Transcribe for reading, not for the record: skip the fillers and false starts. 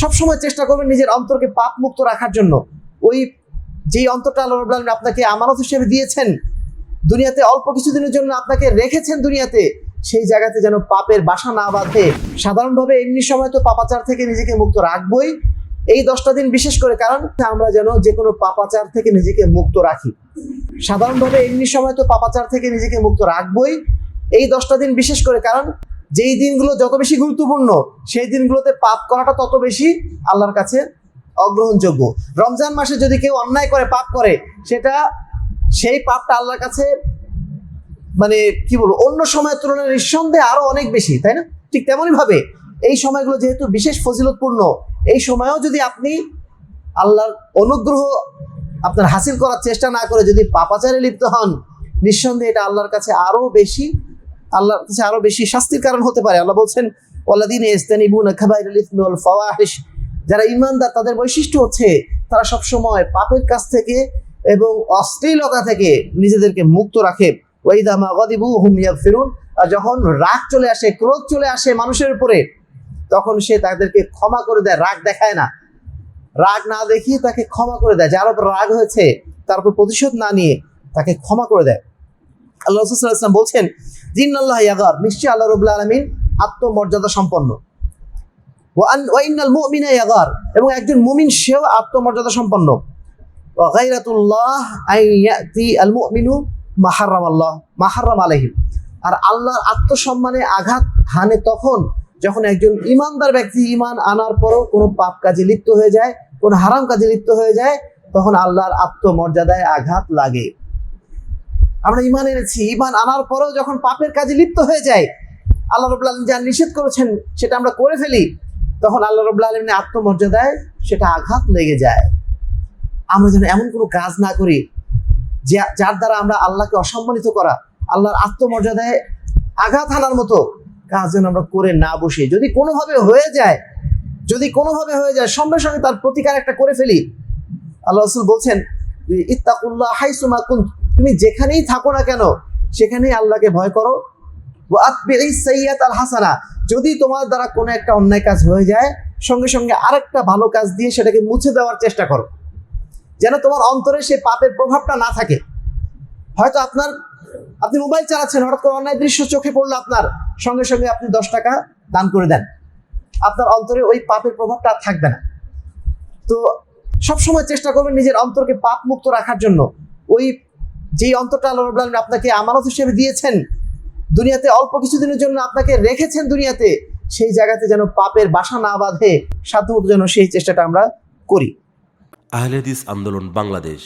সবসময় চেষ্টা করবেন নিজের অন্তরকে পাপ মুক্ত রাখার জন্য। ওই যেই অন্তরটা আল্লাহ রাব্বুল আলামিন আপনাকে আমানত হিসেবে দিয়েছেন, দুনিয়াতে অল্প কিছুদিনের জন্য আপনাকে রেখেছেন দুনিয়াতে, সেই জায়গাতে যেন পাপের বাসা না বাঁধে। সাধারণভাবে এমনি সময় তো পাপাচার থেকে নিজেকে মুক্ত রাখবই, এই 10টা দিন বিশেষ করে, কারণ আমরা যেন যে কোনো পাপাচার থেকে নিজেকে মুক্ত রাখি। সাধারণভাবে এমনি সময় তো পাপাচার থেকে নিজেকে মুক্ত রাখবই, এই 10টা দিন বিশেষ করে, কারণ যেই দিনগুলো যত বেশি গুরুত্বপূর্ণ সেই দিনগুলোতে পাপ করাটা তত বেশি আল্লাহর কাছে অগ্রহণযোগ্য। রমজান মাসে যদি কেউ অন্যায় করে, পাপ করে, সেই পাপটা আল্লাহর কাছে মানে কি বলবো, অন্য সময়ের তুলনায় নিঃসন্দেহে আরো অনেক বেশি, তাই না? ঠিক তেমনই ভাবে এই সময়গুলো যেহেতু বিশেষ ফজিলতপূর্ণ, এই সময়েও যদি আপনি আল্লাহর অনুগ্রহ আপনার হাসিল করার চেষ্টা না করে যদি পাপাচারে লিপ্ত হন, নিঃসন্দেহে এটা আল্লাহর কাছে আরো বেশি শাস্তির কারণ হতে পারে। আল্লাহ বলছেন, ওয়াল্লাযীনা ইয়াজতানিবুনা কাবাইরাল ইসমি ওয়াল ফাওয়াহিশ, যারা ঈমানদার তাদের বৈশিষ্ট্য হচ্ছে তারা সবসময় পাপের কাছ থেকে এবং অশ্লীলতা থেকে নিজেদেরকে মুক্ত রাখে। ওয়াইদা মা গাদিবু হুম ইয়াগফিরুন, আর যখন রাগ চলে আসে, ক্রোধ চলে আসে মানুষের উপরে, তখন সে তাদেরকে ক্ষমা করে দেয়, রাগ দেখায় না, রাগ না দেখিয়ে তাকে ক্ষমা করে দেয়। যার উপর রাগ হয়েছে তার উপর প্রতিশোধ না নিয়ে তাকে ক্ষমা করে দেয়। আল্লাহ রাসূল সাল্লাল্লাহু আলাইহি ওয়াসাল্লাম বলছেন, জিন্নাল্লাহ ইয়াগার, নিশ্চয়ই আল্লাহ রাব্বুল আলামিন আত্মমর্যাদা সম্পন্ন। ওয়া ইন্নাল মুমিনা ইয়াগার, এবং একজন মুমিন সেও আত্মমর্যাদা সম্পন্ন। ওয়া গায়রাতুল্লাহ আইয়াতি আল মুমিনু মা হারাম আলাইহি, আর আল্লাহর আত্মসম্মানে আঘাত হানে তখন যখন একজন ইমানদার ব্যক্তি ইমান আনার পরও কোনো পাপ কাজে লিপ্ত হয়ে যায়, কোনো হারাম কাজে লিপ্ত হয়ে যায়, তখন আল্লাহর আত্মমর্যাদায় আঘাত লাগে। আমরা ইমান এনেছি, ইমান আনার পরেও যখন পাপের কাজে লিপ্ত হয়ে যায়, আল্লাহ রাব্বুল আলামিন যা নিষেধ করেছেন সেটা আমরা করে ফেলি, তখন আল্লাহ রাব্বুল আলামিনের আত্মমর্যাদায় সেটা আঘাত লেগে যায়। আমরা যেন এমন কোনো কাজ না করি যার দ্বারা আমরা আল্লাহকে অসম্মানিত করা, আল্লাহর আত্মমর্যাদায় আঘাত হানার মতো কাজ যেন আমরা করে না বসি। যদি কোনোভাবে হয়ে যায় সঙ্গে সঙ্গে তার প্রতিকার একটা করে ফেলি। আল্লাহ রাসূল বলছেন, ইত্তাকুল্লাহ হাইসুমা কুনতুম, তুমি যেখানেই থাকো না কেন সেখানেই আল্লাহকে ভয় করো। ওয়া আতবিইস সাইয়্যাতাল হাসানা, যদি তোমার দ্বারা কোনো একটা অন্যায় কাজ হয়ে যায়, সঙ্গে সঙ্গে আরেকটা ভালো কাজ দিয়ে সেটাকে মুছে দেওয়ার চেষ্টা করো, যেন তোমার অন্তরে সেই পাপের প্রভাবটা না থাকে। হয়তো আপনি মোবাইল চালাচ্ছেন, হঠাৎ করে অন্যায় দৃশ্য চোখে পড়লো আপনার, সঙ্গে সঙ্গে আপনি 10 টাকা দান করে দেন, আপনার অন্তরে ওই পাপের প্রভাবটা আর থাকবে না। তো সবসময় চেষ্টা করবেন নিজের অন্তরকে পাপ মুক্ত রাখার জন্য। ওই যেই অন্তরটা আল্লাহ রাব্বুল আলামিন আপনাকে আমানত হিসেবে দিয়েছেন, দুনিয়াতে অল্প কিছুদিনের জন্য আপনাকে রেখেছেন দুনিয়াতে, সেই জায়গাতে যেন পাপের বাসা না বাঁধে, সাধ্যমতো যেন সেই চেষ্টাটা আমরা করি। আহলে হাদিস আন্দোলন বাংলাদেশ